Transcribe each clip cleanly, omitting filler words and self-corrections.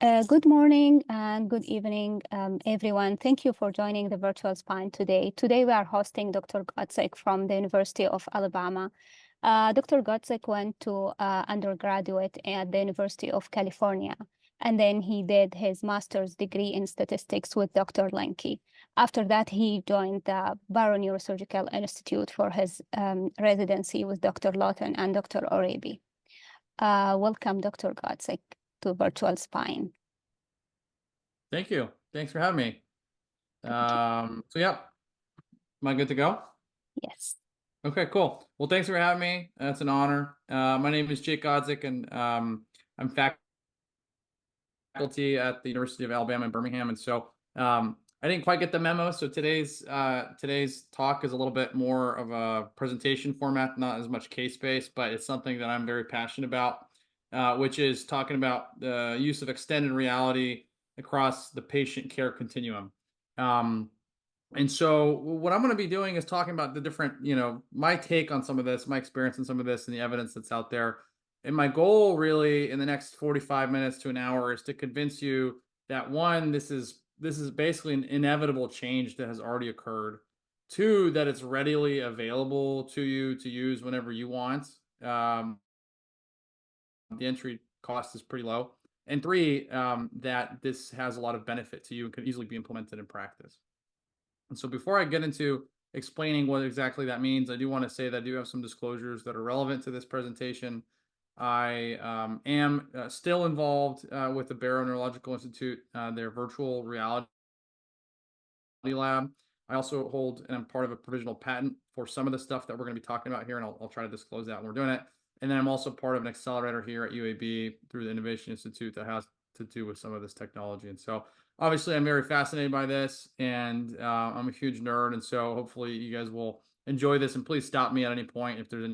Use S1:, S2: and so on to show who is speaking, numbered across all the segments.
S1: Good morning and good evening, everyone. Thank you for joining the virtual spine today. Today we are hosting Dr. Godzik from the University of Alabama. Dr. Godzik went to undergraduate at the University of California, and then he did his master's degree in statistics with Dr. Lenke. After that, he joined the Barrow Neurosurgical Institute for his residency with Dr. Lawton and Dr. Orabi. Welcome, Dr. Godzik, to Virtual Spine.
S2: Thank you. Thanks for having me. Yeah, am I good to go?
S1: Yes.
S2: Okay, cool. Well, thanks for having me. It's an honor. My name is Jake Godzik, and I'm faculty at the University of Alabama in Birmingham. And so I didn't quite get the memo. So today's talk is a little bit more of a presentation format, not as much case-based, but it's something that I'm very passionate about, which is talking about the use of extended reality across the patient care continuum. And so what I'm going to be doing is talking about the different, my take on some of this, my experience in some of this, and the evidence that's out there. And my goal really in the next 45 minutes to an hour is to convince you that one, this is basically an inevitable change that has already occurred. Two, that it's readily available to you to use whenever you want. The entry cost is pretty low. And three, that this has a lot of benefit to you and can easily be implemented in practice. And so before I get into explaining what exactly that means, I do want to say that I do have some disclosures that are relevant to this presentation. I am still involved with the Barrow Neurological Institute, their virtual reality lab. I also hold and I'm part of a provisional patent for some of the stuff that we're going to be talking about here, and I'll try to disclose that when we're doing it. And then I'm also part of an accelerator here at UAB through the Innovation Institute that has to do with some of this technology. And so obviously I'm very fascinated by this, and I'm a huge nerd. And so hopefully you guys will enjoy this, and please stop me at any point if there's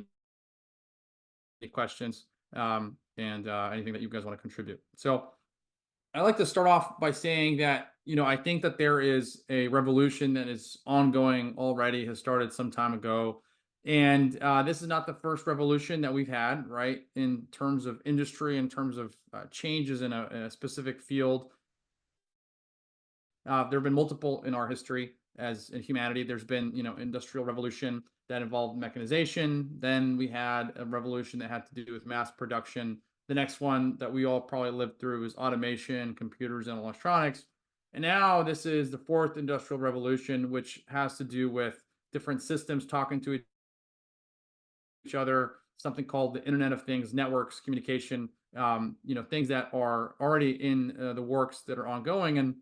S2: any questions and anything that you guys want to contribute. So I like to start off by saying that, I think that there is a revolution that is ongoing already, has started some time ago. And this is not the first revolution that we've had, right? In terms of industry, in terms of changes in a specific field. There have been multiple in our history as in humanity. There's been, industrial revolution that involved mechanization. Then we had a revolution that had to do with mass production. The next one that we all probably lived through is automation, computers, and electronics. And now this is the fourth industrial revolution, which has to do with different systems talking to each other, something called the Internet of Things, networks, communication, things that are already in the works that are ongoing. And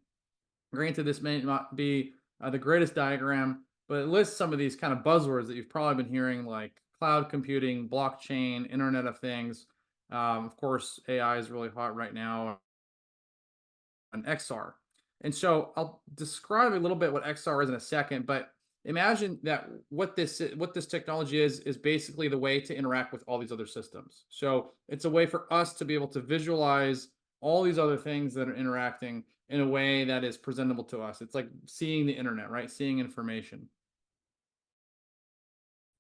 S2: granted, this may not be the greatest diagram, but it lists some of these kind of buzzwords that you've probably been hearing, like cloud computing, blockchain, Internet of Things. Of course, AI is really hot right now, and XR. And so I'll describe a little bit what XR is in a second, but imagine that what this technology is basically the way to interact with all these other systems. So it's a way for us to be able to visualize all these other things that are interacting in a way that is presentable to us. It's like seeing the internet, right? Seeing information.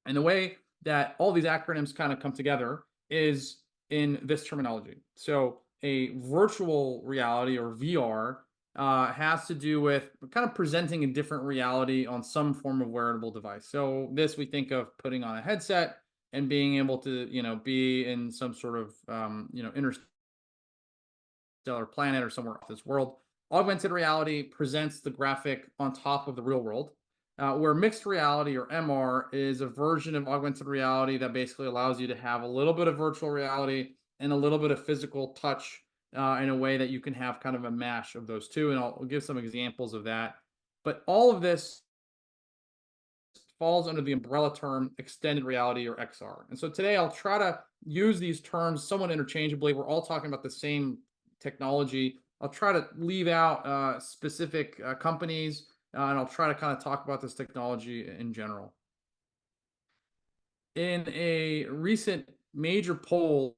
S2: And the way that all these acronyms kind of come together is in this terminology. So a virtual reality, or VR, has to do with kind of presenting a different reality on some form of wearable device. So this, we think of putting on a headset and being able to, be in some sort of, interstellar planet or somewhere off this world. Augmented reality presents the graphic on top of the real world, where mixed reality, or MR, is a version of augmented reality that basically allows you to have a little bit of virtual reality and a little bit of physical touch in a way that you can have kind of a mash of those two. And I'll give some examples of that. But all of this falls under the umbrella term extended reality, or XR. And so today I'll try to use these terms somewhat interchangeably. We're all talking about the same technology. I'll try to leave out specific companies, and I'll try to kind of talk about this technology in general. In a recent major poll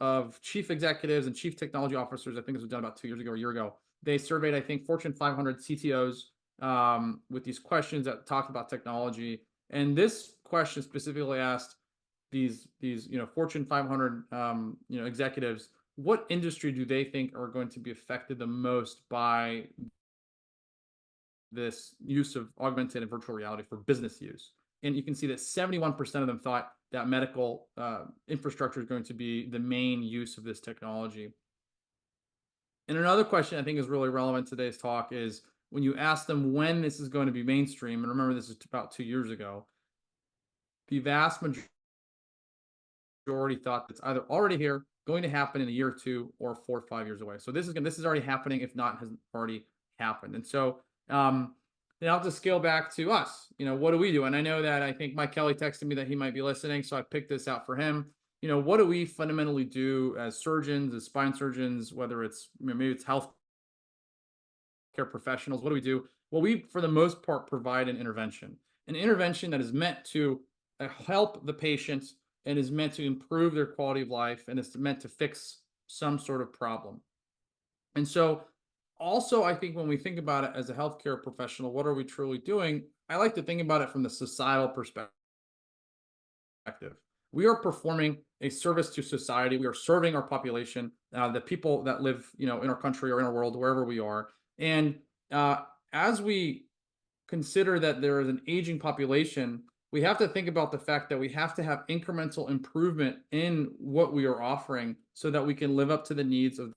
S2: of chief executives and chief technology officers, I think this was done about 2 years ago or a year ago, they surveyed, I think, Fortune 500 CTOs with these questions that talked about technology. And this question specifically asked these Fortune 500 executives, what industry do they think are going to be affected the most by this use of augmented and virtual reality for business use? And you can see that 71% of them thought that medical infrastructure is going to be the main use of this technology. And another question I think is really relevant to today's talk is when you ask them when this is going to be mainstream, and remember this is about 2 years ago, the vast majority thought it's either already here, going to happen in a year or two, or 4 or 5 years away. So this is already happening, if not has already happened. And so then I'll have to scale back to us. What do we do? And I know that I think Mike Kelly texted me that he might be listening, so I picked this out for him. What do we fundamentally do as surgeons, as spine surgeons, whether it's maybe it's health care professionals? What do we do? Well, we, for the most part, provide an intervention that is meant to help the patient and is meant to improve their quality of life, and it's meant to fix some sort of problem. And so also, I think when we think about it as a healthcare professional, what are we truly doing? I like to think about it from the societal perspective. We are performing a service to society. We are serving our population, the people that live, in our country or in our world, wherever we are. And as we consider that there is an aging population, we have to think about the fact that we have to have incremental improvement in what we are offering so that we can live up to the needs of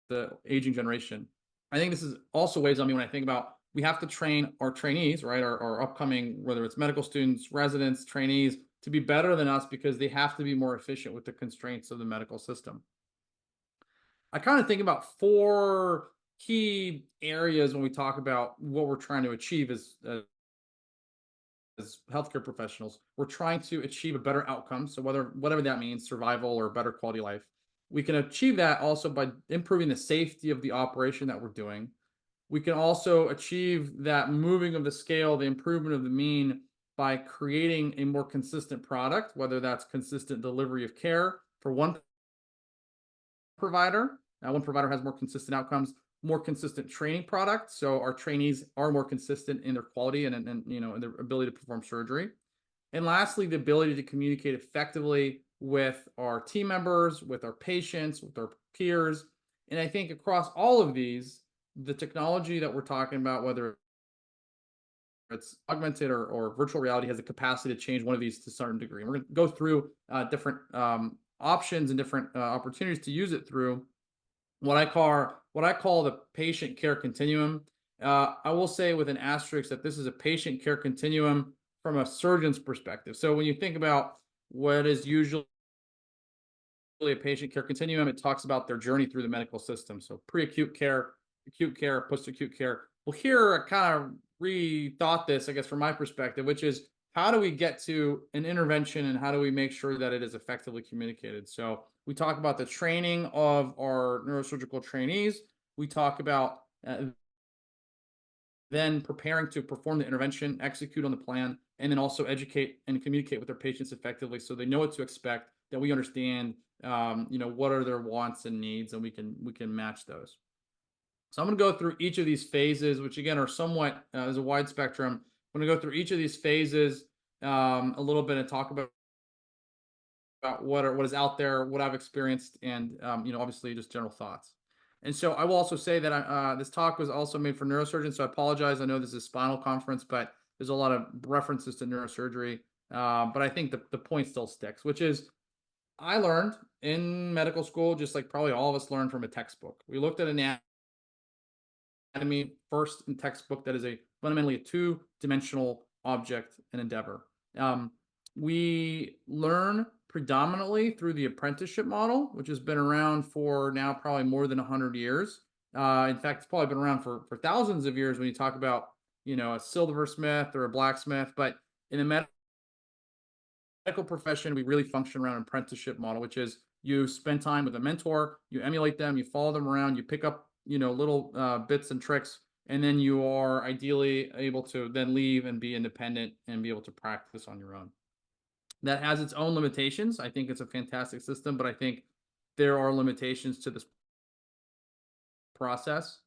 S2: the aging generation. I think this is also weighs on me when I think about we have to train our trainees, right? Our upcoming, whether it's medical students, residents, trainees, to be better than us because they have to be more efficient with the constraints of the medical system. I kind of think about 4 key areas when we talk about what we're trying to achieve as healthcare professionals. We're trying to achieve a better outcome. So whatever that means, survival or better quality of life. We can achieve that also by improving the safety of the operation that we're doing. We can also achieve that moving of the scale, the improvement of the mean, by creating a more consistent product, whether that's consistent delivery of care for one provider. Now, one provider has more consistent outcomes, more consistent training product, so our trainees are more consistent in their quality and in their ability to perform surgery. And lastly, the ability to communicate effectively with our team members, with our patients, with our peers. And I think across all of these, the technology that we're talking about, whether it's augmented or virtual reality, has the capacity to change one of these to a certain degree. And we're going to go through different options and different opportunities to use it through what I call the patient care continuum. I will say with an asterisk that this is a patient care continuum from a surgeon's perspective. So when you think about what is usually a patient care continuum, it talks about their journey through the medical system. So pre-acute care, acute care, post-acute care. Well, here I kind of rethought this, I guess, from my perspective, which is how do we get to an intervention and how do we make sure that it is effectively communicated? So we talk about the training of our neurosurgical trainees. We talk about then preparing to perform the intervention, execute on the plan, and then also educate and communicate with their patients effectively so they know what to expect, that we understand what are their wants and needs, and we can match those. So I'm going to go through each of these phases, which again are somewhat is a wide spectrum. I'm going to go through each of these phases a little bit and talk about what is out there, what I've experienced, and obviously just general thoughts. And so I will also say that this talk was also made for neurosurgeons, so I apologize. I know this is a spinal conference, but there's a lot of references to neurosurgery. But I think the point still sticks, which is I learned in medical school, just like probably all of us learned from a textbook. We looked at anatomy first in textbook that is fundamentally a 2-dimensional object and endeavor. We learn predominantly through the apprenticeship model, which has been around for now probably more than 100 years. In fact, it's probably been around for thousands of years when you talk about, a silversmith or a blacksmith. But in the medical profession, we really function around an apprenticeship model, which is you spend time with a mentor, you emulate them, you follow them around, you pick up, little bits and tricks, and then you are ideally able to then leave and be independent and be able to practice on your own. That has its own limitations. I think it's a fantastic system, but I think there are limitations to this process.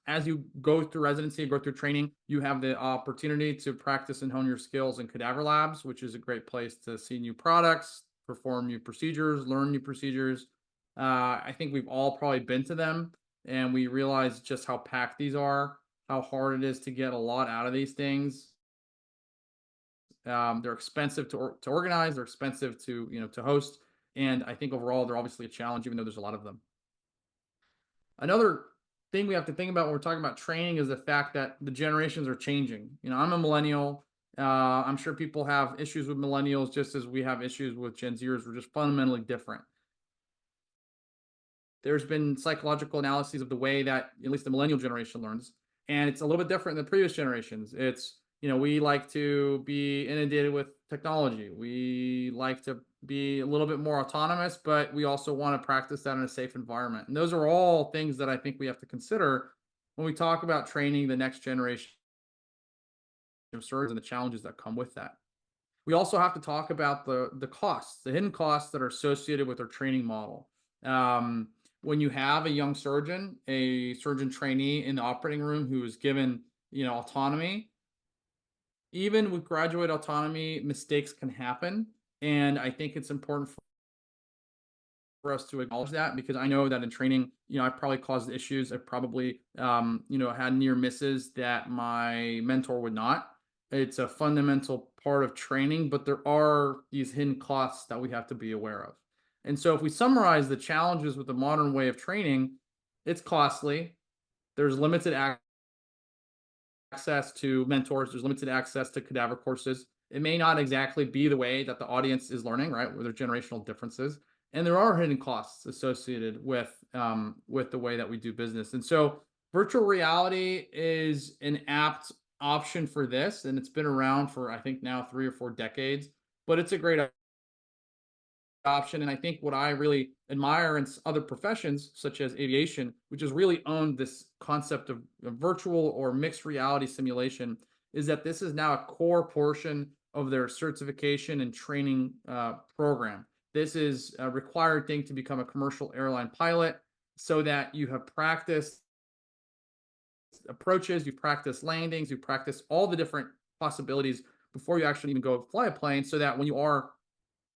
S2: As you go through residency, go through training, you have the opportunity to practice and hone your skills in cadaver labs, which is a great place to see new products, perform new procedures, learn new procedures. I think we've all probably been to them, and we realize just how packed these are, how hard it is to get a lot out of these things. They're expensive to organize. They're expensive to to host, and I think overall they're obviously a challenge, even though there's a lot of them. Another thing we have to think about when we're talking about training is the fact that the generations are changing. I'm a millennial. I'm sure people have issues with millennials just as we have issues with Gen Zers. We're just fundamentally different. There's been psychological analyses of the way that at least the millennial generation learns, and it's a little bit different than previous generations. It's we like to be inundated with technology. We like to be a little bit more autonomous, but we also want to practice that in a safe environment. And those are all things that I think we have to consider when we talk about training the next generation of surgeons and the challenges that come with that. We also have to talk about the costs, the hidden costs that are associated with our training model. When you have a young surgeon, a surgeon trainee in the operating room who is given autonomy, even with graduate autonomy, mistakes can happen, and I think it's important for us to acknowledge that, because I know that in training, I've probably caused issues. I've probably, had near misses that my mentor would not. It's a fundamental part of training, but there are these hidden costs that we have to be aware of. And so if we summarize the challenges with the modern way of training, it's costly. There's limited access to mentors. There's limited access to cadaver courses. It may not exactly be the way that the audience is learning, right? Where there are generational differences, and there are hidden costs associated with the way that we do business. And so, virtual reality is an apt option for this, and it's been around for I think now 3 or 4 decades. But it's a great option. And I think what I really admire in other professions, such as aviation, which has really owned this concept of virtual or mixed reality simulation, is that this is now a core portion of their certification and training program. This is a required thing to become a commercial airline pilot, so that you have practiced approaches, you practice landings, you practice all the different possibilities before you actually even go fly a plane, so that when you are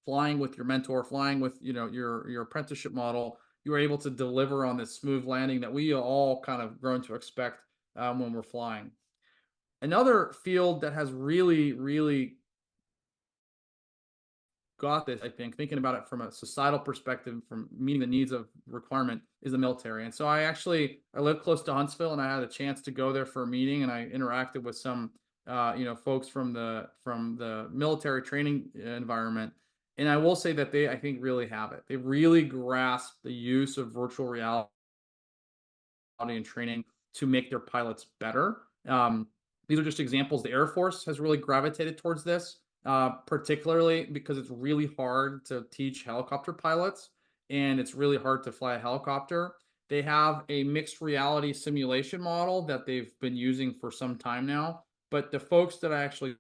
S2: flying with your mentor, flying with your apprenticeship model, you are able to deliver on this smooth landing that we all kind of grown to expect when we're flying. Another field that has really got this, I think, thinking about it from a societal perspective, from meeting the needs of requirement, is the military. And so I live close to Huntsville, and I had a chance to go there for a meeting, and I interacted with some folks from the military training environment. And I will say that they, I think, really have it. They really grasp the use of virtual reality and training to make their pilots better. These are just examples. The Air Force has really gravitated towards this, particularly because it's really hard to teach helicopter pilots, and it's really hard to fly a helicopter. They have a mixed reality simulation model that they've been using for some time now. But the folks that I actually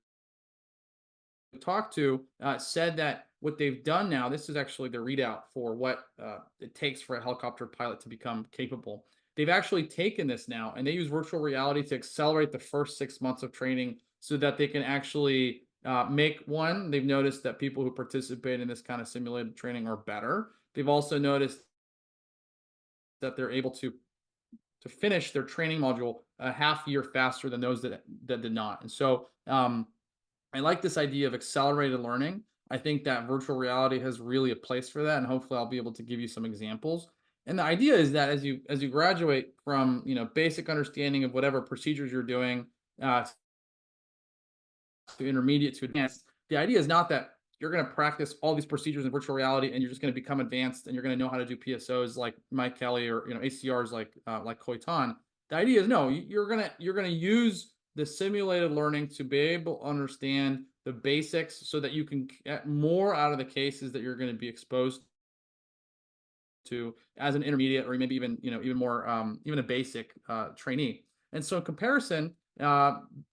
S2: talked to said that what they've done now, this is actually the readout for what it takes for a helicopter pilot to become capable. They've actually taken this now, and they use virtual reality to accelerate the first 6 months of training, so that they can actually make one. They've noticed that people who participate in this kind of simulated training are better. They've also noticed that they're able to finish their training module a half year faster than those that did not. And so I like this idea of accelerated learning. I think that virtual reality has really a place for that, and hopefully I'll be able to give you some examples. And the idea is that as you graduate from basic understanding of whatever procedures you're doing to intermediate to advanced, the idea is not that you're going to practice all these procedures in virtual reality and you're just going to become advanced and you're going to know how to do PSOs like Mike Kelly, or ACRs like Khoi Tan. The idea is, no, you're going to use the simulated learning to be able to understand the basics, so that you can get more out of the cases that you're going to be exposed to as an intermediate, or maybe even even more even a basic trainee. And so in comparison,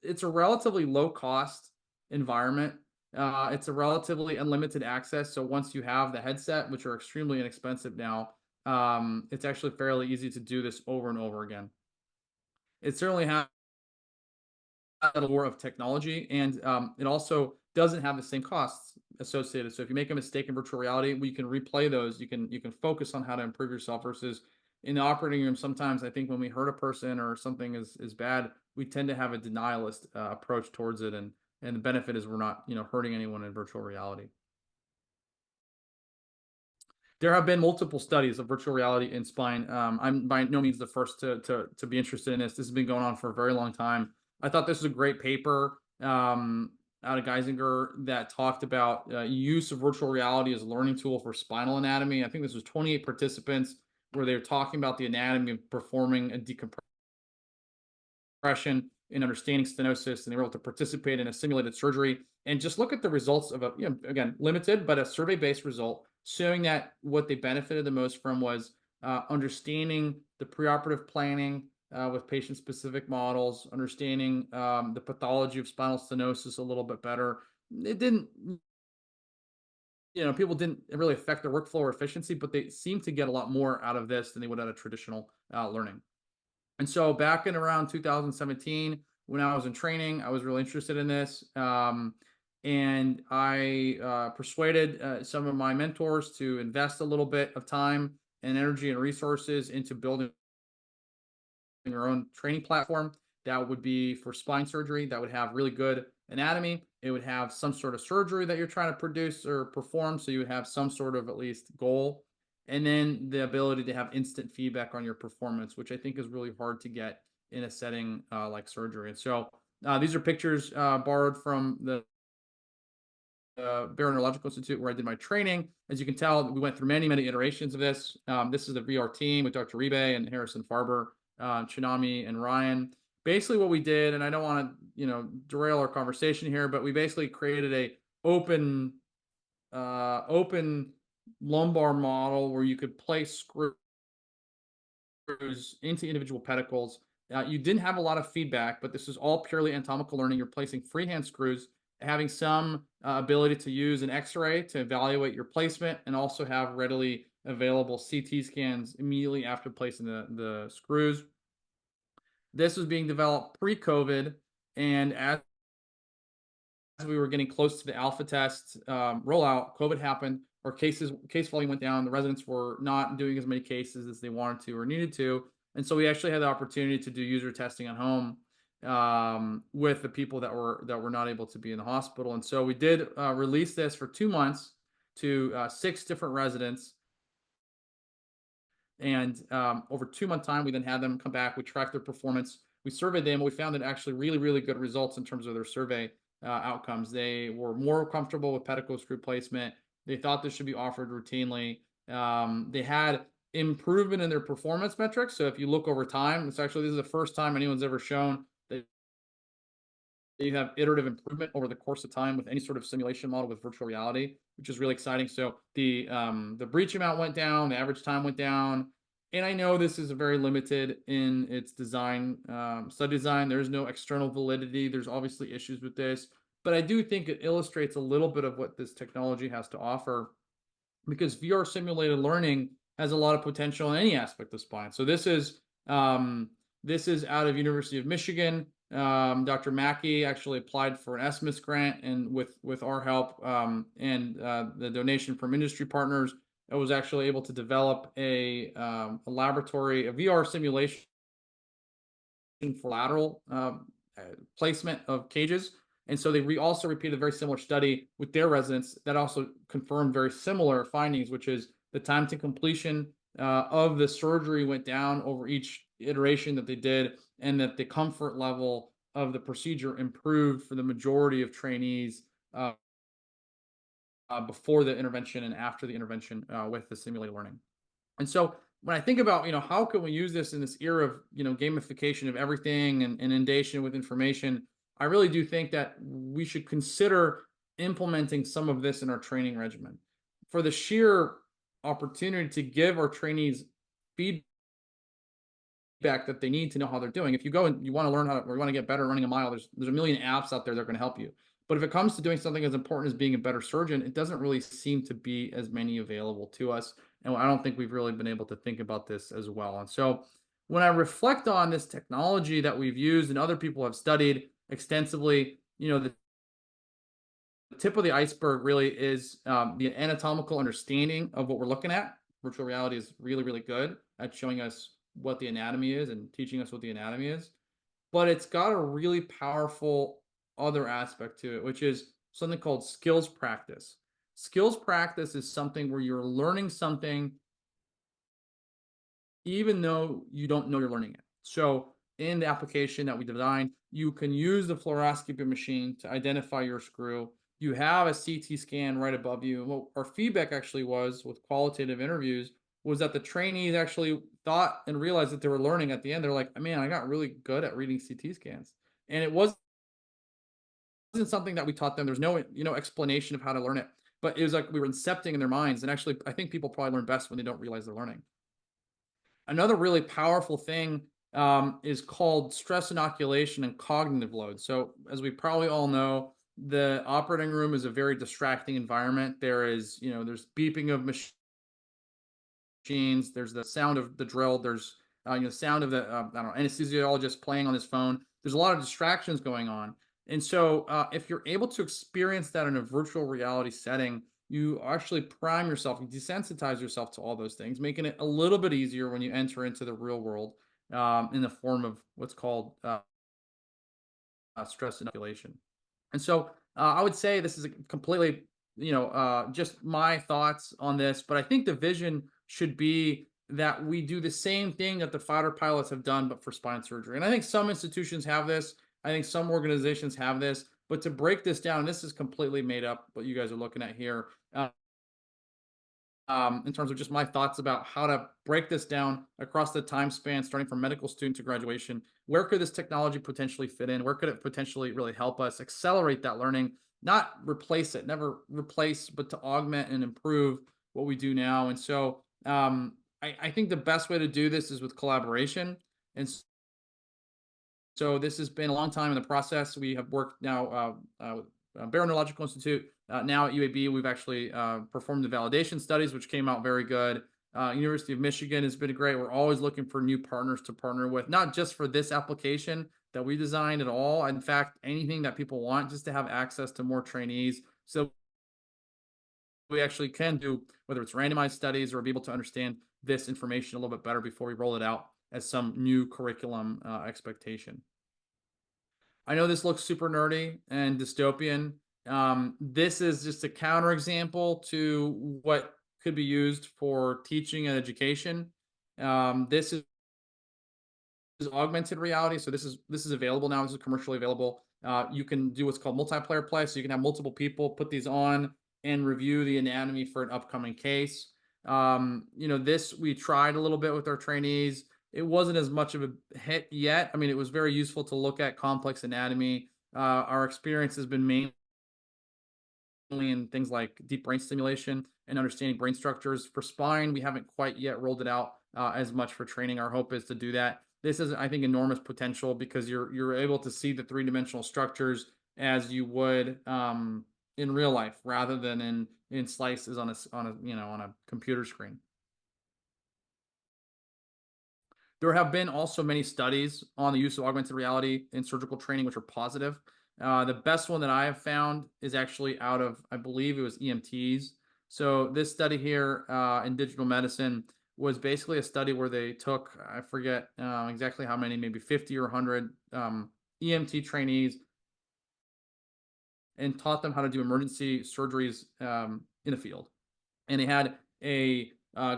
S2: it's a relatively low cost environment. It's a relatively unlimited access. So once you have the headset, which are extremely inexpensive now, it's actually fairly easy to do this over and over again. It certainly has a lure of technology, and it also doesn't have the same costs associated. So if you make a mistake in virtual reality, we can replay those. You can focus on how to improve yourself versus in the operating room. Sometimes I think when we hurt a person or something is bad, we tend to have a denialist approach towards it, and the benefit is we're not hurting anyone in virtual reality. There have been multiple studies of virtual reality in spine. I'm by no means the first to be interested in this. This has been going on for a very long time. I thought this was a great paper out of Geisinger that talked about use of virtual reality as a learning tool for spinal anatomy. I think this was 28 participants where they were talking about the anatomy of performing a decompression in understanding stenosis, and they were able to participate in a simulated surgery and just look at the results of again, limited, but a survey-based result showing that what they benefited the most from was understanding the preoperative planning with patient-specific models, understanding the pathology of spinal stenosis a little bit better. It didn't, people didn't really affect their workflow or efficiency, but they seemed to get a lot more out of this than they would out of traditional learning. And so back in around 2017, when I was in training, I was really interested in this. And I persuaded some of my mentors to invest a little bit of time and energy and resources into building your own training platform that would be for spine surgery, that would have really good anatomy. It would have some sort of surgery that you're trying to produce or perform. So you would have some sort of at least goal. And then the ability to have instant feedback on your performance, which I think is really hard to get in a setting like surgery. And so these are pictures borrowed from the Barrow Neurological Institute where I did my training. As you can tell, we went through many, many iterations of this. This is the VR team with Dr. Ribe and Harrison Farber, Chinami and Ryan. Basically what we did, and I don't want to, derail our conversation here, but we basically created a open lumbar model where you could place screws into individual pedicles. You didn't have a lot of feedback, but this is all purely anatomical learning. You're placing freehand screws, having some ability to use an X-ray to evaluate your placement, and also have readily available CT scans immediately after placing the screws. This was being developed pre-COVID, and as we were getting close to the alpha test rollout, COVID happened. Our case volume went down. The residents were not doing as many cases as they wanted to or needed to, and so we actually had the opportunity to do user testing at home with the people that were not able to be in the hospital. And so we did release this for 2 months to 6 different residents. And over 2-month time, we then had them come back. We tracked their performance. We surveyed them. We found that actually really, really good results in terms of their survey outcomes. They were more comfortable with pedicle screw placement. They thought this should be offered routinely. They had improvement in their performance metrics. So if you look over time, this is the first time anyone's ever shown that you have iterative improvement over the course of time with any sort of simulation model with virtual reality, which is really exciting. So the breach amount went down, the average time went down. And I know this is very limited in its design, study design. There's no external validity. There's obviously issues with this, but I do think it illustrates a little bit of what this technology has to offer, because VR simulated learning has a lot of potential in any aspect of spine. So this is out of University of Michigan. Dr. Mackey actually applied for an ESMIS grant, and with our help and the donation from industry partners, I was actually able to develop a laboratory, a VR simulation for lateral placement of cages. And so they also repeated a very similar study with their residents that also confirmed very similar findings, which is the time to completion of the surgery went down over each iteration that they did, and that the comfort level of the procedure improved for the majority of trainees before the intervention and after the intervention with the simulated learning. And so when I think about, how can we use this in this era of, gamification of everything and inundation with information, I really do think that we should consider implementing some of this in our training regimen for the sheer opportunity to give our trainees feedback that they need to know how they're doing. If you go and you want to learn or you want to get better running a mile, there's a million apps out there that are going to help you. But if it comes to doing something as important as being a better surgeon, it doesn't really seem to be as many available to us. And I don't think we've really been able to think about this as well. And so when I reflect on this technology that we've used and other people have studied extensively, the tip of the iceberg really is the anatomical understanding of what we're looking at. Virtual reality is really, really good at showing us what the anatomy is and teaching us what the anatomy is. But it's got a really powerful other aspect to it, which is something called skills practice. Skills practice is something where you're learning something even though you don't know you're learning it. So in the application that we designed, you can use the fluoroscopy machine to identify your screw. You have a CT scan right above you. What our feedback actually was with qualitative interviews was that the trainees actually thought and realized that they were learning at the end. They're like, man, I got really good at reading CT scans. And it wasn't something that we taught them. There's no, explanation of how to learn it. But it was like we were incepting in their minds. And actually, I think people probably learn best when they don't realize they're learning. Another really powerful thing is called stress inoculation and cognitive load. So, as we probably all know, the operating room is a very distracting environment. There's beeping of machines. There's the sound of the drill. There's sound of the I don't know, anesthesiologist playing on his phone. There's a lot of distractions going on, and so if you're able to experience that in a virtual reality setting, you actually prime yourself, you desensitize yourself to all those things, making it a little bit easier when you enter into the real world in the form of what's called stress inoculation. And so I would say this is a completely, just my thoughts on this, but I think the vision should be that we do the same thing that the fighter pilots have done, but for spine surgery. And I think some institutions have this. I think some organizations have this. But to break this down, this is completely made up, what you guys are looking at here. In terms of just my thoughts about how to break this down across the time span, starting from medical student to graduation. Where could this technology potentially fit in? Where could it potentially really help us accelerate that learning? Not replace it, never replace, but to augment and improve what we do now. And so I think the best way to do this is with collaboration. And so this has been a long time in the process. We have worked now with Barrow Neurological Institute. Now at UAB, we've actually performed the validation studies, which came out very good. University of Michigan has been great. We're always looking for new partners to partner with, not just for this application that we designed at all. In fact, anything that people want, just to have access to more trainees. So we actually can do, whether it's randomized studies or be able to understand this information a little bit better before we roll it out as some new curriculum expectation. I know this looks super nerdy and dystopian. This is just a counterexample to what could be used for teaching and education. This is augmented reality. So this is available now. This is commercially available. You can do what's called multiplayer play. So you can have multiple people put these on and review the anatomy for an upcoming case. This we tried a little bit with our trainees. It wasn't as much of a hit yet. I mean, it was very useful to look at complex anatomy. Our experience has been mainly in things like deep brain stimulation and understanding brain structures. For spine, we haven't quite yet rolled it out as much for training. Our hope is to do that. This is, I think, enormous potential because you're able to see the three-dimensional structures as you would in real life, rather than in slices on a computer screen. There have been also many studies on the use of augmented reality in surgical training, which are positive. The best one that I have found is actually out of, I believe it was EMTs. So this study here in digital medicine was basically a study where they took, I forget exactly how many, maybe 50 or 100 EMT trainees and taught them how to do emergency surgeries in the field. And they had a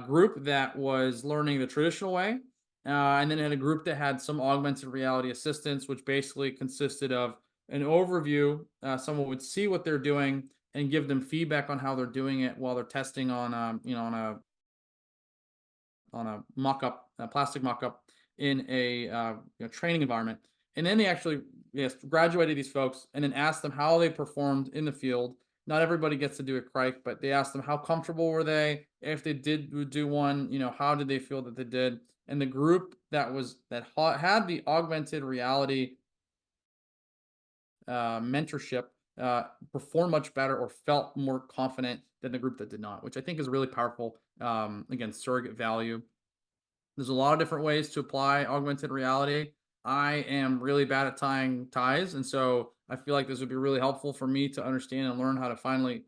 S2: group that was learning the traditional way, and then had a group that had some augmented reality assistance, which basically consisted of an overview. Someone would see what they're doing and give them feedback on how they're doing it while they're testing on a mock-up, a plastic mock-up in a training environment. And then they actually graduated these folks and then asked them how they performed in the field. Not everybody gets to do a crike, but they asked them how comfortable were they. If they did do one, how did they feel that they did? And the group that had the augmented reality mentorship performed much better or felt more confident than the group that did not, which I think is really powerful. Again, surrogate value. There's a lot of different ways to apply augmented reality. I am really bad at tying ties, and so I feel like this would be really helpful for me to understand and learn how to finally,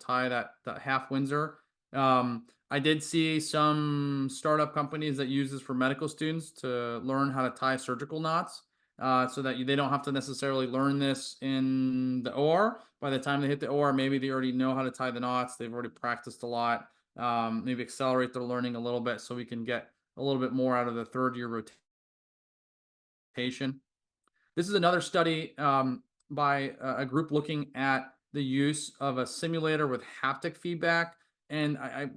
S2: tie that half Windsor. I did see some startup companies that use this for medical students to learn how to tie surgical knots, so that they don't have to necessarily learn this in the OR. By the time they hit the OR, maybe they already know how to tie the knots. They've already practiced a lot. Maybe accelerate their learning a little bit so we can get a little bit more out of the third year rotation. This is another study by a group looking at the use of a simulator with haptic feedback. And I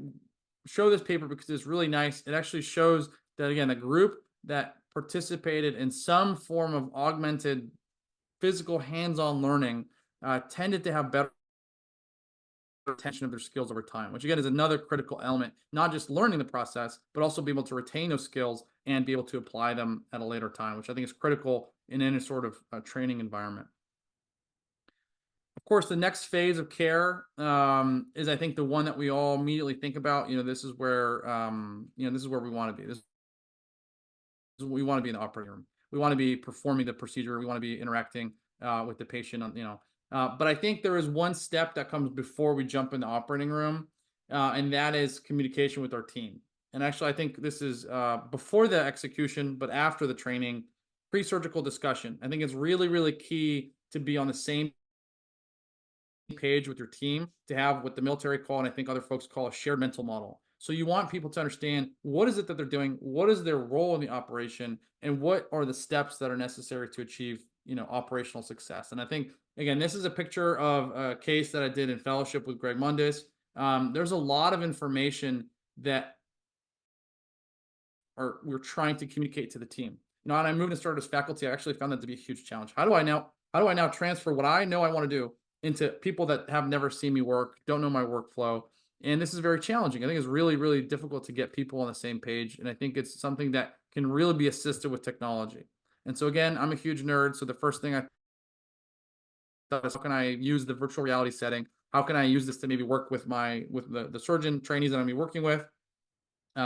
S2: show this paper because it's really nice. It actually shows that, again, the group that participated in some form of augmented physical hands-on learning tended to have better retention of their skills over time, which again is another critical element, not just learning the process, but also be able to retain those skills and be able to apply them at a later time, which I think is critical in any sort of training environment. Of course, the next phase of care is, I think, the one that we all immediately think about. This is where, this is where we want to be. We want to be in the operating room. We want to be performing the procedure. We want to be interacting with the patient but I think there is one step that comes before we jump in the operating room, and that is communication with our team. And actually, I think this is before the execution, but after the training, pre-surgical discussion. I think it's really, really key to be on the same page with your team, to have what the military call, and I think other folks call, a shared mental model. So you want people to understand what is it that they're doing, what is their role in the operation, and what are the steps that are necessary to achieve, operational success. And I think, again, this is a picture of a case that I did in fellowship with Greg Mundis. There's a lot of information that we're trying to communicate to the team. And I moved and started as faculty. I actually found that to be a huge challenge. How do I now transfer what I know I want to do into people that have never seen me work, don't know my workflow? And this is very challenging. I think it's really, really difficult to get people on the same page. And I think it's something that can really be assisted with technology. And so, again, I'm a huge nerd. So the first thing I thought is, how can I use the virtual reality setting? How can I use this to maybe work with the surgeon trainees that I'm going to be working with?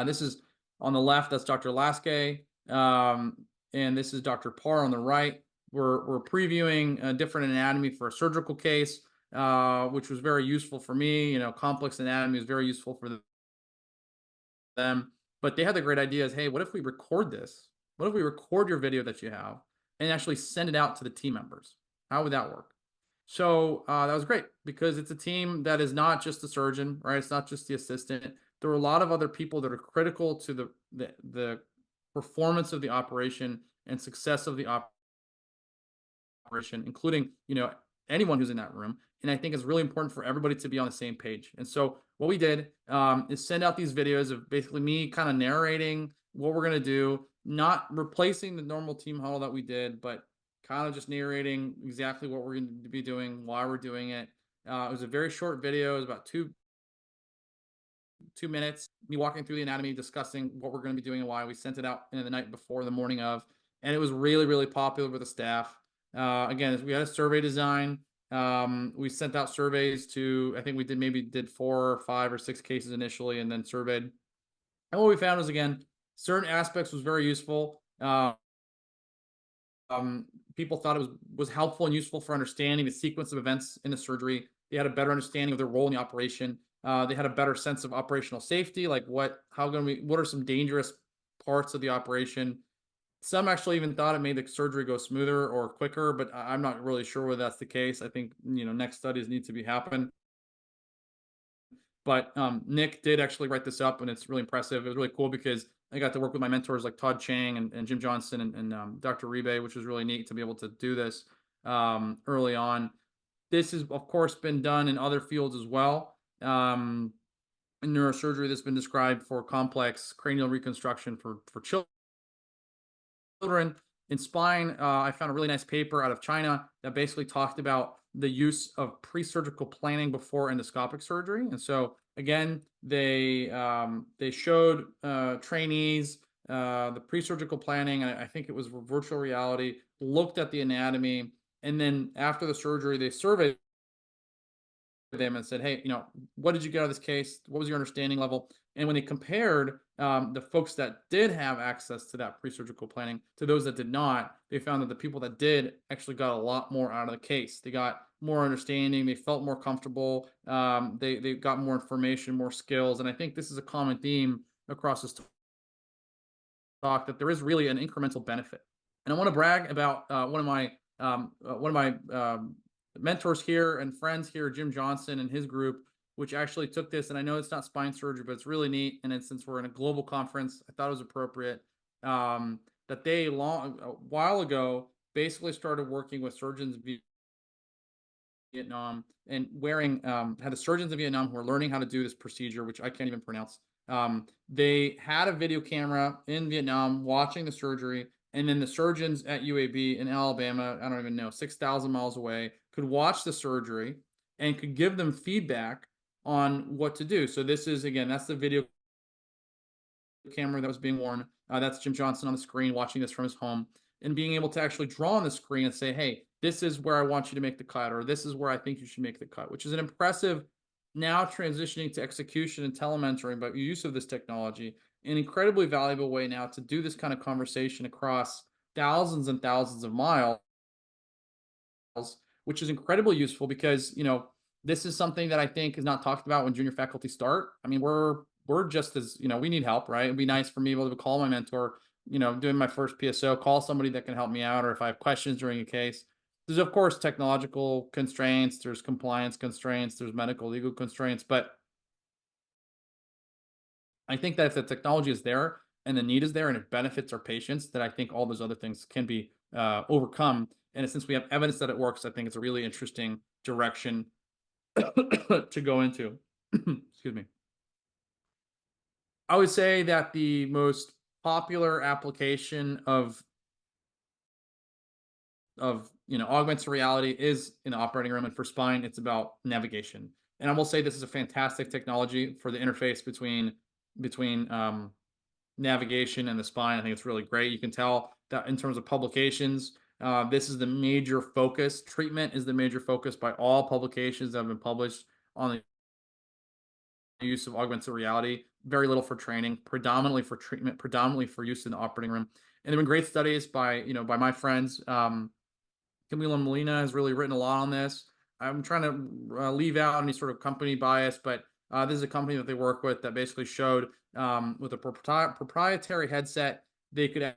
S2: This is on the left, that's Dr. Laske. And this is Dr. Parr on the right. We're previewing a different anatomy for a surgical case, which was very useful for me. Complex anatomy is very useful for them. But they had the great idea is, hey, what if we record this? What if we record your video that you have and actually send it out to the team members? How would that work? So that was great, because it's a team that is not just the surgeon, right? It's not just the assistant. There are a lot of other people that are critical to the performance of the operation and success of the operation, including, anyone who's in that room. And I think it's really important for everybody to be on the same page. And so what we did is send out these videos of basically me kind of narrating what we're going to do, not replacing the normal team huddle that we did, but kind of just narrating exactly what we're going to be doing, why we're doing it. It was a very short video. It was about two minutes, me walking through the anatomy, discussing what we're going to be doing and why. We sent it out the night before, the morning of, and it was really, really popular with the staff. Again, we had a survey design. We sent out surveys to, I think we did 4 or 5 or 6 cases initially, and then surveyed. And what we found was, again, certain aspects was very useful. People thought it was helpful and useful for understanding the sequence of events in the surgery. They had a better understanding of their role in the operation. They had a better sense of operational safety, like what are some dangerous parts of the operation. Some actually even thought it made the surgery go smoother or quicker, but I'm not really sure whether that's the case. I think, next studies need to be happen. But Nick did actually write this up, and it's really impressive. It was really cool because I got to work with my mentors like Todd Chang and Jim Johnson and Dr. Ribe, which was really neat to be able to do this early on. This has, of course, been done in other fields as well. In neurosurgery, that's been described for complex cranial reconstruction for children. In spine, I found a really nice paper out of China that basically talked about the use of pre-surgical planning before endoscopic surgery. And so, again, they showed trainees the pre-surgical planning, and I think it was virtual reality, looked at the anatomy, and then after the surgery, they surveyed them and said, hey, what did you get out of this case? What was your understanding level? And when they compared the folks that did have access to that pre-surgical planning, to those that did not, they found that the people that did actually got a lot more out of the case. They got more understanding, they felt more comfortable, they got more information, more skills, and I think this is a common theme across this talk, that there is really an incremental benefit. And I want to brag about one of my mentors here and friends here, Jim Johnson and his group, which actually took this. And I know it's not spine surgery, but it's really neat. And it's, since we're in a global conference, I thought it was appropriate, that they a while ago basically started working with surgeons in Vietnam, and had the surgeons in Vietnam who are learning how to do this procedure, which I can't even pronounce. They had a video camera in Vietnam watching the surgery, and then the surgeons at UAB in Alabama, I don't even know, 6,000 miles away, could watch the surgery and could give them feedback on what to do. So this is, again, that's the video camera that was being worn. That's Jim Johnson on the screen watching this from his home, and being able to actually draw on the screen and say, hey, this is where I want you to make the cut, or this is where I think you should make the cut, which is an impressive, now transitioning to execution and telementoring, but use of this technology, an incredibly valuable way now to do this kind of conversation across thousands and thousands of miles, which is incredibly useful because, this is something that I think is not talked about when junior faculty start. I mean, we're just as, we need help, right? It'd be nice for me to be able to call my mentor, doing my first PSO, call somebody that can help me out, or if I have questions during a case. There's, of course, technological constraints, there's compliance constraints, there's medical legal constraints, but I think that if the technology is there and the need is there and it benefits our patients, that I think all those other things can be overcome. And since we have evidence that it works, I think it's a really interesting direction to go into. Excuse me. I would say that the most popular application of augmented reality is in the operating room, and for spine, it's about navigation. And I will say this is a fantastic technology for the interface between navigation and the spine. I think it's really great. You can tell that in terms of publications, this is the major focus. Treatment is the major focus by all publications that have been published on the use of augmented reality. Very little for training, predominantly for treatment, predominantly for use in the operating room. And there have been great studies by my friends. Camila Molina has really written a lot on this. I'm trying to leave out any sort of company bias, but this is a company that they work with that basically showed, with a proprietary headset, they could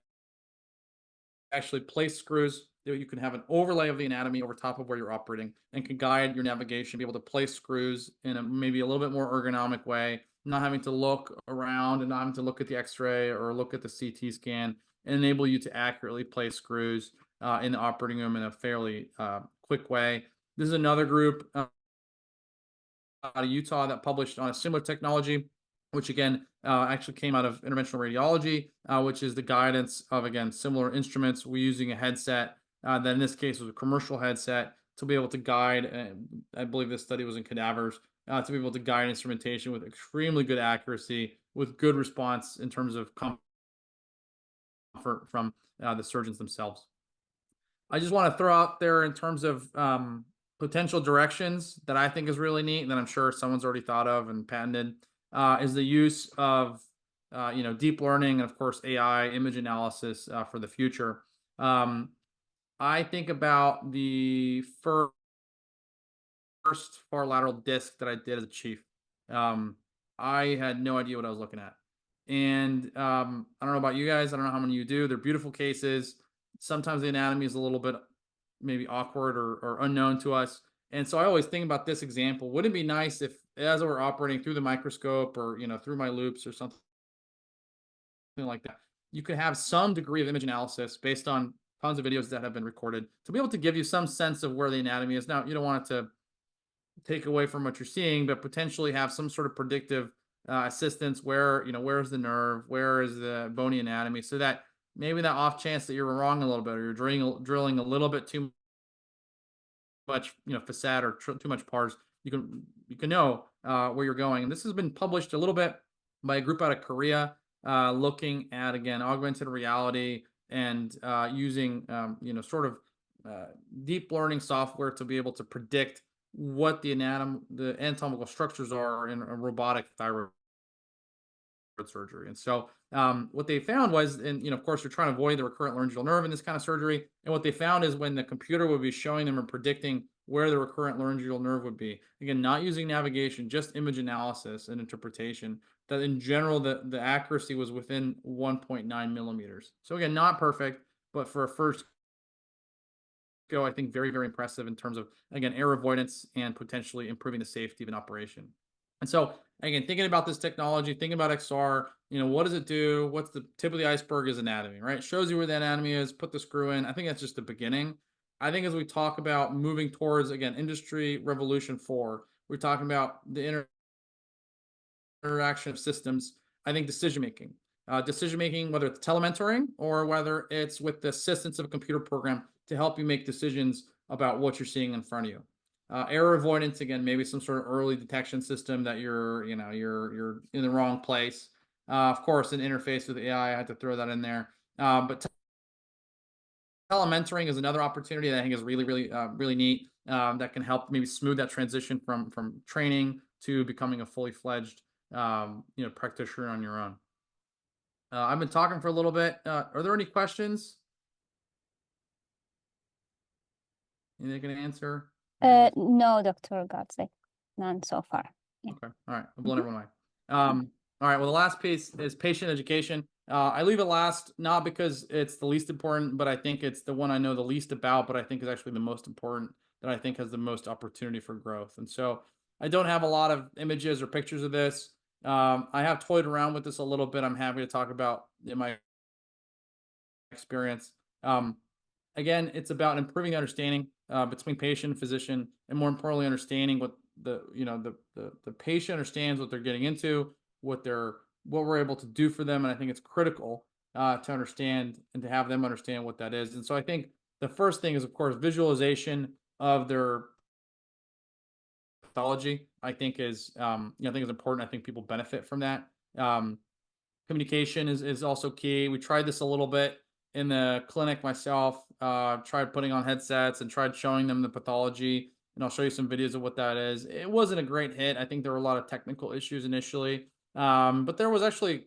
S2: actually place screws. You can have an overlay of the anatomy over top of where you're operating, and can guide your navigation, be able to place screws in a maybe a little bit more ergonomic way, not having to look around and not having to look at the x-ray or look at the CT scan, and enable you to accurately place screws in the operating room in a fairly quick way. This is another group out of Utah that published on a similar technology, which again actually came out of interventional radiology, which is the guidance of, again, similar instruments. We're using a headset that in this case was a commercial headset to be able to guide. I believe this study was in cadavers, to be able to guide instrumentation with extremely good accuracy, with good response in terms of comfort from the surgeons themselves. I just want to throw out there in terms of potential directions that I think is really neat, and that I'm sure someone's already thought of and patented, is the use of deep learning and, of course, AI image analysis for the future. I think about the first far lateral disc that I did as a chief. I had no idea what I was looking at. And I don't know about you guys. I don't know how many you do. They're beautiful cases. Sometimes the anatomy is a little bit maybe awkward or unknown to us. And so I always think about this example. Wouldn't it be nice if, as we're operating through the microscope or through my loops or something like that, you could have some degree of image analysis based on tons of videos that have been recorded to be able to give you some sense of where the anatomy is. Now, you don't want it to take away from what you're seeing, but potentially have some sort of predictive assistance where, where's the nerve, where is the bony anatomy, so that maybe that off chance that you're wrong a little bit, or you're drilling a little bit too much, facet, or too much pars, you can know where you're going. And this has been published a little bit by a group out of Korea, looking at, again, augmented reality and using sort of deep learning software to be able to predict what the anatomical structures are in a robotic thyroid surgery. And so what they found was, and of course, you're trying to avoid the recurrent laryngeal nerve in this kind of surgery. And what they found is when the computer would be showing them or predicting where the recurrent laryngeal nerve would be, again, not using navigation, just image analysis and interpretation, that in general, the accuracy was within 1.9 millimeters. So again, not perfect, but for a first go, I think very, very impressive in terms of, again, error avoidance and potentially improving the safety of an operation. And so, again, thinking about this technology, thinking about XR, what does it do? What's the tip of the iceberg is anatomy, right? It shows you where the anatomy is, put the screw in. I think that's just the beginning. I think as we talk about moving towards, again, Industry Revolution 4, we're talking about the interaction of systems. I think decision making, whether it's telementoring or whether it's with the assistance of a computer program to help you make decisions about what you're seeing in front of you. Error avoidance, again, maybe some sort of early detection system that you're in the wrong place. Of course, an interface with AI, I had to throw that in there. But telementoring is another opportunity that I think is really, really, really neat. That can help maybe smooth that transition from training to becoming a fully fledged practitioner on your own. I've been talking for a little bit. Are there any questions? Anything I can answer?
S1: No, Dr. Godzik, none so far. Yeah.
S2: Okay. All right. I'm blowing everyone away. All right. Well, the last piece is patient education. I leave it last, not because it's the least important, but I think it's the one I know the least about, but I think is actually the most important, that I think has the most opportunity for growth. And so I don't have a lot of images or pictures of this. I have toyed around with this a little bit. I'm happy to talk about in my experience. Again, it's about improving the understanding between patient and physician, and more importantly, understanding what the patient understands what they're getting into, what we're able to do for them, and I think it's critical to understand and to have them understand what that is. And so I think the first thing is, of course, visualization of their pathology. I think is important. I think people benefit from that. Communication is also key. We tried this a little bit in the clinic myself. Tried putting on headsets and tried showing them the pathology, and I'll show you some videos of what that is. It wasn't a great hit. I think there were a lot of technical issues initially, but there was actually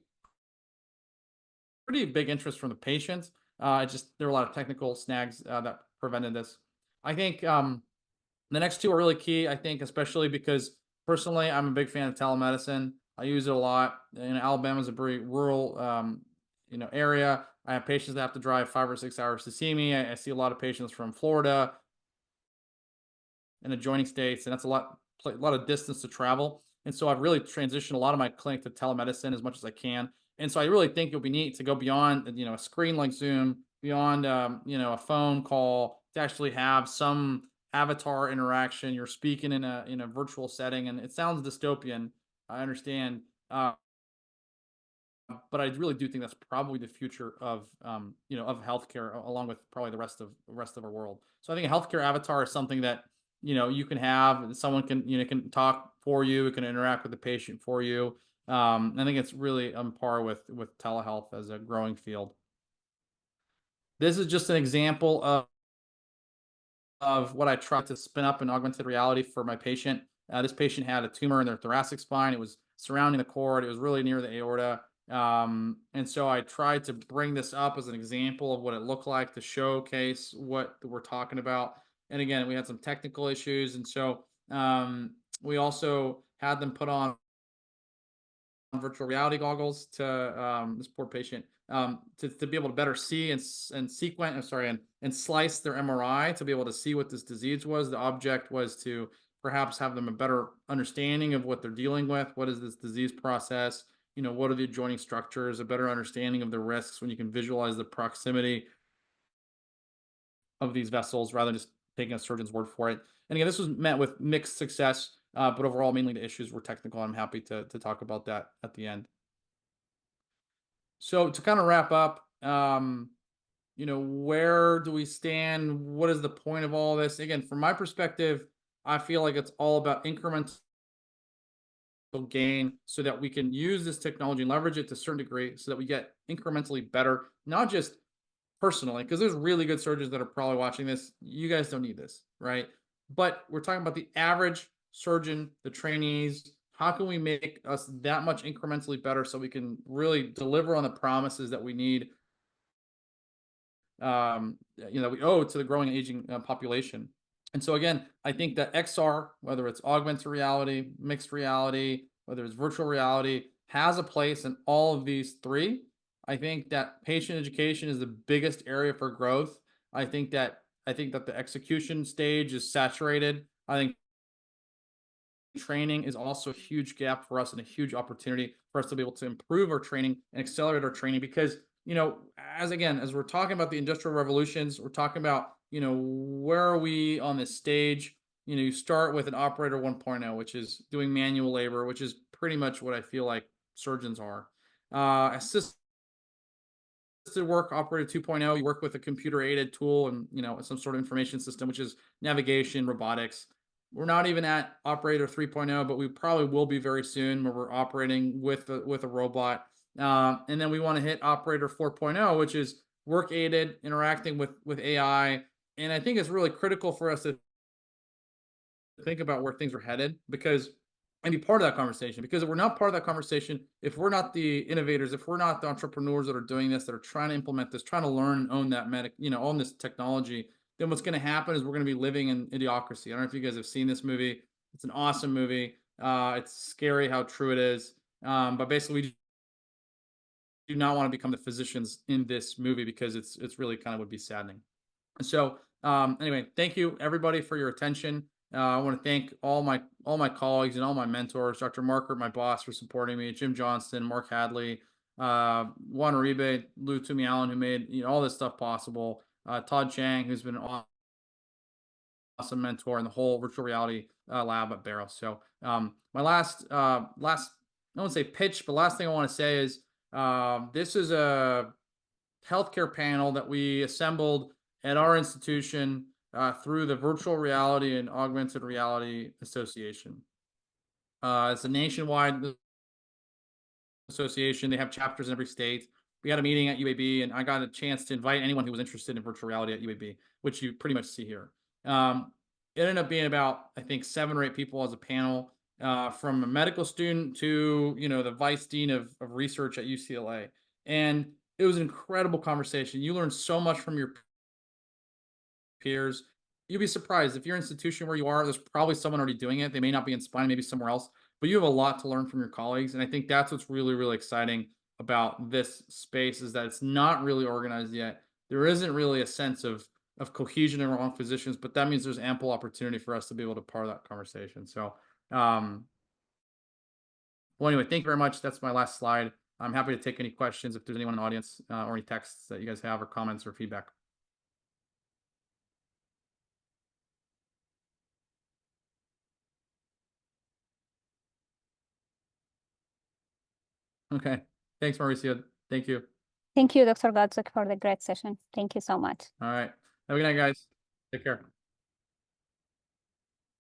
S2: pretty big interest from the patients. There were a lot of technical snags that prevented this. I think the next two are really key, I think, especially because personally, I'm a big fan of telemedicine. I use it a lot. Alabama is a very rural, area. I have patients that have to drive 5 or 6 hours to see me. I see a lot of patients from Florida and adjoining states, and that's a lot of distance to travel. And so I've really transitioned a lot of my clinic to telemedicine as much as I can. And so I really think it'll be neat to go beyond, a screen like Zoom, beyond, a phone call, to actually have some avatar interaction. You're speaking in a virtual setting, and it sounds dystopian. I understand, but I really do think that's probably the future of of healthcare, along with probably the rest of our world. So I think a healthcare avatar is something that you can have, and someone can talk for you, it can interact with the patient for you. I think it's really on par with telehealth as a growing field. This is just an example of what I tried to spin up in augmented reality for my patient. This patient had a tumor in their thoracic spine. It was surrounding the cord. It was really near the aorta. And so I tried to bring this up as an example of what it looked like to showcase what we're talking about. And again, we had some technical issues. And so we also had them put on virtual reality goggles to this poor patient to be able to better see and and slice their MRI to be able to see what this disease was. The object was to perhaps have them a better understanding of what they're dealing with. What is this disease process? What are the adjoining structures? A better understanding of the risks when you can visualize the proximity of these vessels rather than just taking a surgeon's word for it. And again, this was met with mixed success, but overall, mainly the issues were technical. I'm happy to talk about that at the end. So to kind of wrap up, where do we stand? What is the point of all this? Again, from my perspective, I feel like it's all about incremental gain so that we can use this technology and leverage it to a certain degree so that we get incrementally better, not just personally, because there's really good surgeons that are probably watching this. You guys don't need this, right? But we're talking about the average surgeon, the trainees How can we make us that much incrementally better so we can really deliver on the promises that we need, that we owe to the growing and aging population? And so again, I think that XR, whether it's augmented reality, mixed reality, whether it's virtual reality, has a place in all of these three. I think that patient education is the biggest area for growth. I think that the execution stage is saturated. I think training is also a huge gap for us and a huge opportunity for us to be able to improve our training and accelerate our training because, as we're talking about the industrial revolutions, we're talking about, where are we on this stage? You start with an operator 1.0, which is doing manual labor, which is pretty much what I feel like surgeons are. Assisted work, operator 2.0, you work with a computer aided tool and, some sort of information system, which is navigation, robotics. We're not even at operator 3.0, but we probably will be very soon where we're operating with a robot. And then we want to hit operator 4.0, which is work aided, interacting with AI. And I think it's really critical for us to think about where things are headed and be part of that conversation. Because if we're not part of that conversation, if we're not the innovators, if we're not the entrepreneurs that are doing this, that are trying to implement this, trying to learn and own that own this technology, then what's going to happen is we're going to be living in idiocracy. I don't know if you guys have seen this movie. It's an awesome movie. It's scary how true it is. But basically, we do not want to become the physicians in this movie because it's really kind of would be saddening. So anyway, thank you everybody for your attention. I want to thank all my colleagues and all my mentors, Dr. Markert, my boss, for supporting me, Jim Johnston, Mark Hadley, Juan Uribe, Lou Toomey Allen, who made all this stuff possible, Todd Chang, who's been an awesome mentor, and the whole virtual reality lab at Barrow. So my last I won't say pitch, but last thing I want to say is this is a healthcare panel that we assembled at our institution through the Virtual Reality and Augmented Reality Association. It's a nationwide association. They have chapters in every state. We had a meeting at UAB, and I got a chance to invite anyone who was interested in virtual reality at UAB, which you pretty much see here. It ended up being about, I think, 7 or 8 people as a panel, from a medical student to, the vice dean of research at UCLA. And it was an incredible conversation. You learn so much from your peers. You'd be surprised if your institution where you are, there's probably someone already doing it. They may not be in spine, maybe somewhere else, but you have a lot to learn from your colleagues. And I think that's what's really, really exciting about this space is that it's not really organized yet. There isn't really a sense of cohesion among physicians, but that means there's ample opportunity for us to be able to part of that conversation. So, well, anyway, thank you very much. That's my last slide. I'm happy to take any questions if there's anyone in the audience or any texts that you guys have or comments or feedback. Okay. Thanks, Mauricio. Thank you.
S1: Thank you, Dr. Godzik, for the great session. Thank you so much.
S2: All right. Have a good night, guys. Take care.